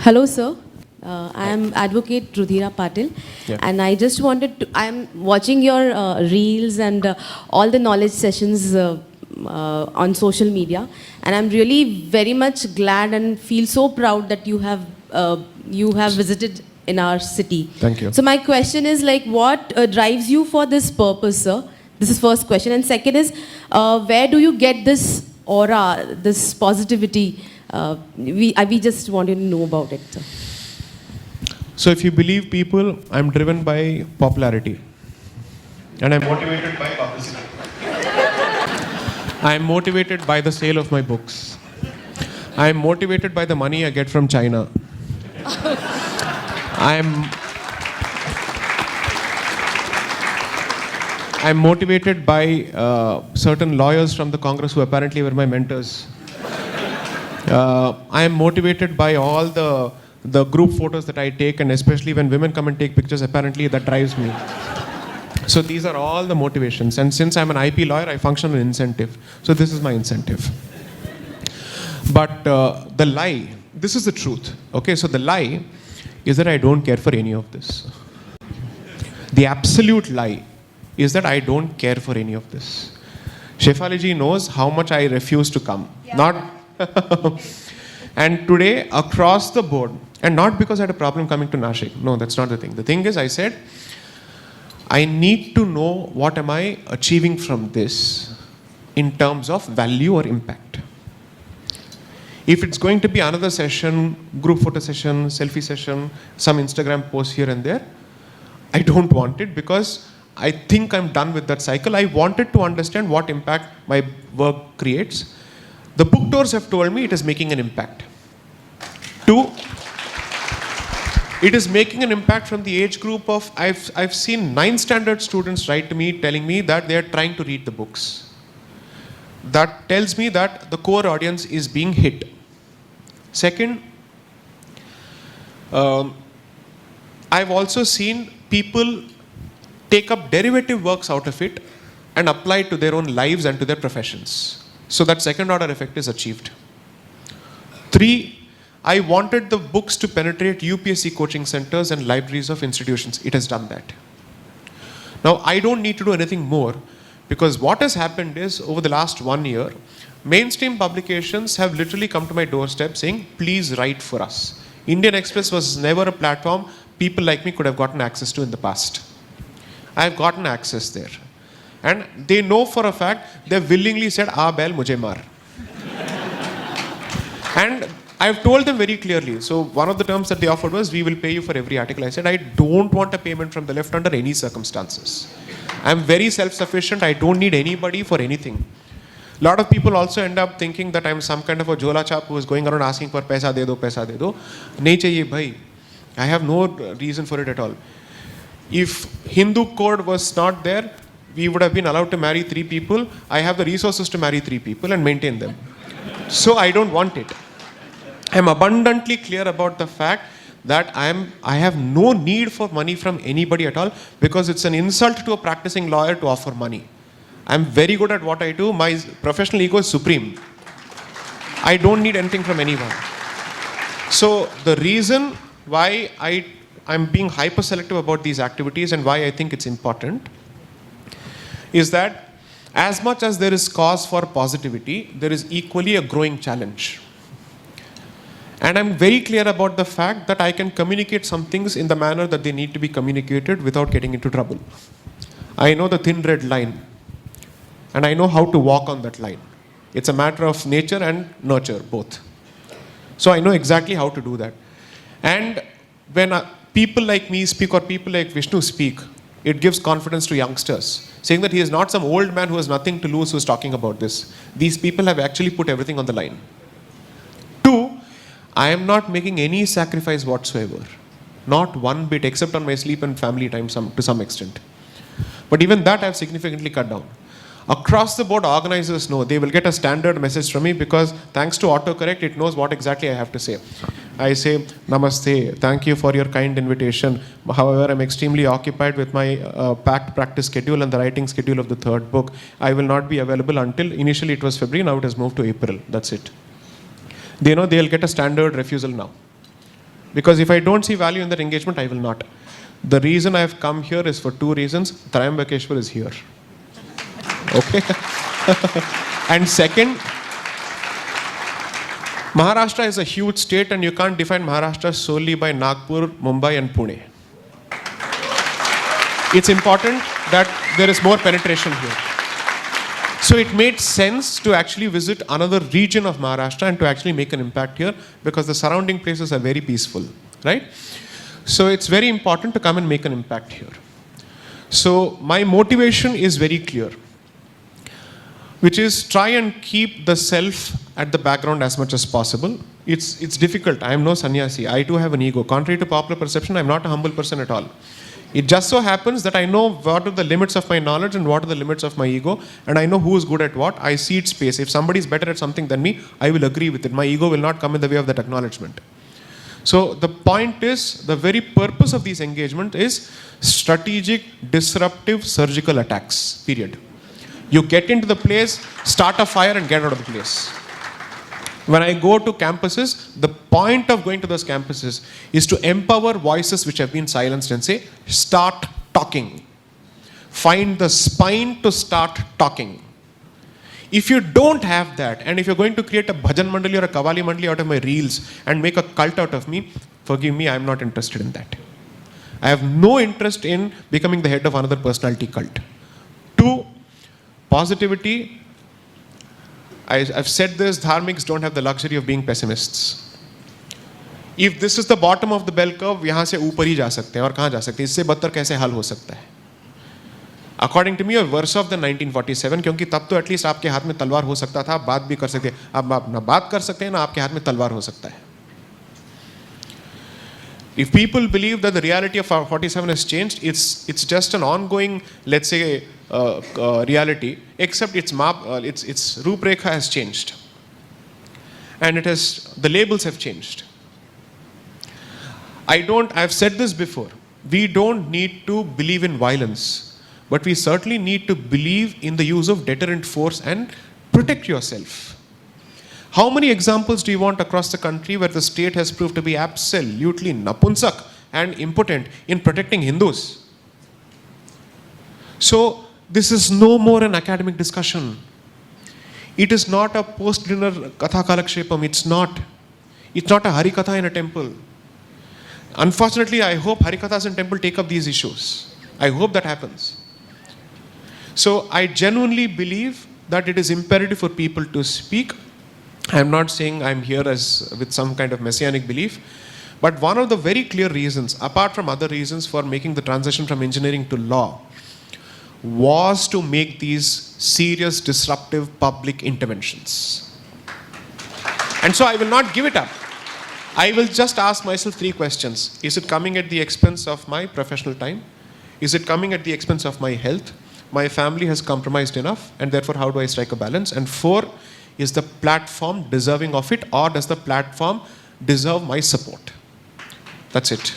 Hello, sir. I am Advocate Rudhira Patil, and I just wanted to. I am watching your reels and all the knowledge sessions on social media, and I'm really very much glad and feel so proud that you have visited in our city. Thank you. So my question is like, what drives you for this purpose, sir? This is first question, and second is, where do you get this aura, this positivity? We just wanted to know about it, sir. So if you believe people, I'm driven by popularity. And I'm motivated by publicity. I'm motivated by the sale of my books. I'm motivated by the money I get from China. I'm motivated by certain lawyers from the Congress who apparently were my mentors. I am motivated by all the group photos that I take, and especially when women come and take pictures, apparently that drives me. So these are all the motivations. And since I'm an IP lawyer, I function on incentive. So this is my incentive. But the lie, this is the truth. Okay, so the lie is that I don't care for any of this. The absolute lie is that I don't care for any of this. Shefali ji knows how much I refuse to come. Yeah. Not and today, across the board, and not because I had a problem coming to Nashik. No, that's not the thing. The thing is, I said, I need to know what am I achieving from this in terms of value or impact. If it's going to be another session, group photo session, selfie session, some Instagram post here and there, I don't want it because I think I'm done with that cycle. I wanted to understand what impact my work creates. The book tours have told me it is making an impact. Two, it is making an impact from the age group of, I've seen 9th standard students write to me telling me that they are trying to read the books. That tells me that the core audience is being hit. Second, I've also seen people take up derivative works out of it and apply it to their own lives and to their professions. So that second order effect is achieved. 3, I wanted the books to penetrate UPSC coaching centers and libraries of institutions. It has done that. Now, I don't need to do anything more because what has happened is over the last 1 year, mainstream publications have literally come to my doorstep saying, please write for us. Indian Express was never a platform people like me could have gotten access to in the past. I've gotten access there. And they know for a fact, they've willingly said, "Aa bail mujhe maar." And I've told them very clearly. So one of the terms that they offered was, we will pay you for every article. I said, I don't want a payment from the left under any circumstances. I'm very self-sufficient. I don't need anybody for anything. A lot of people also end up thinking that I'm some kind of a Jola chap who is going around asking for paisa de do, paisa de do. Nahi chahiye bhai. I have no reason for it at all. If Hindu code was not there, we would have been allowed to marry 3 people. I have the resources to marry 3 people and maintain them. So I don't want it. I'm abundantly clear about the fact that I have no need for money from anybody at all because it's an insult to a practicing lawyer to offer money. I'm very good at what I do. My professional ego is supreme. I don't need anything from anyone. So the reason why I'm being hyper selective about these activities and why I think it's important is that as much as there is cause for positivity, there is equally a growing challenge. And I'm very clear about the fact that I can communicate some things in the manner that they need to be communicated without getting into trouble. I know the thin red line, and I know how to walk on that line. It's a matter of nature and nurture, both. So I know exactly how to do that. And when people like me speak or people like Vishnu speak, it gives confidence to youngsters, saying that he is not some old man who has nothing to lose who is talking about this. These people have actually put everything on the line. 2, I am not making any sacrifice whatsoever. Not one bit, except on my sleep and family time to some extent. But even that I have significantly cut down. Across the board, organizers know they will get a standard message from me because thanks to autocorrect, it knows what exactly I have to say. I say, Namaste, thank you for your kind invitation. However, I'm extremely occupied with my packed practice schedule and the writing schedule of the 3rd book. I will not be available until, initially it was February, now it has moved to April. That's it. They know they'll get a standard refusal now. Because if I don't see value in that engagement, I will not. The reason I have come here is for two reasons. Trayambakeshwar is here. Okay? And second, Maharashtra is a huge state and you can't define Maharashtra solely by Nagpur, Mumbai and Pune. It's important that there is more penetration here. So it made sense to actually visit another region of Maharashtra and to actually make an impact here because the surrounding places are very peaceful, right? So it's very important to come and make an impact here. So my motivation is very clear, which is try and keep the self at the background as much as possible. It's difficult. I am no sannyasi. I too have an ego. Contrary to popular perception, I am not a humble person at all. It just so happens that I know what are the limits of my knowledge and what are the limits of my ego, and I know who is good at what. I see its space. If somebody is better at something than me, I will agree with it. My ego will not come in the way of that acknowledgement. So the point is, the very purpose of these engagements is strategic, disruptive, surgical attacks, period. You get into the place, start a fire and get out of the place. When I go to campuses, the point of going to those campuses is to empower voices which have been silenced and say, start talking. Find the spine to start talking. If you don't have that, and if you're going to create a bhajan mandali or a kavali mandali out of my reels and make a cult out of me, forgive me, I'm not interested in that. I have no interest in becoming the head of another personality cult. Two, positivity. I've said this, dharmiks don't have the luxury of being pessimists. If this is the bottom of the bell curve, यहाँ से ऊपर ही जा सकते हैं और कहाँ जा सकते हैं, इससे बदतर कैसे हल हो सकता है? According to me, a verse of the 1947, क्योंकि तब तो एटलीस्ट आपके हाथ में तलवार हो सकता था, आप बात भी कर सकते हैं. अब आप ना बात कर सकते हैं ना आपके हाथ में तलवार हो सकता है. If people believe that the reality of 47 has changed, it's just an ongoing, let's say, reality, except its Ruprekha has changed. And the labels have changed. I've said this before, we don't need to believe in violence, but we certainly need to believe in the use of deterrent force and protect yourself. How many examples do you want across the country where the state has proved to be absolutely napunsak and impotent in protecting Hindus? So, this is no more an academic discussion. It is not a post-dinner katha kalakshepam. It's not. It's not a harikatha in a temple. Unfortunately, I hope harikathas in temple take up these issues. I hope that happens. So, I genuinely believe that it is imperative for people to speak. I'm not saying I'm here with some kind of messianic belief, but one of the very clear reasons, apart from other reasons for making the transition from engineering to law, was to make these serious disruptive public interventions. And so I will not give it up. I will just ask myself three questions. Is it coming at the expense of my professional time? Is it coming at the expense of my health? My family has compromised enough, and therefore how do I strike a balance? And four, is the platform deserving of it, or does the platform deserve my support? That's it.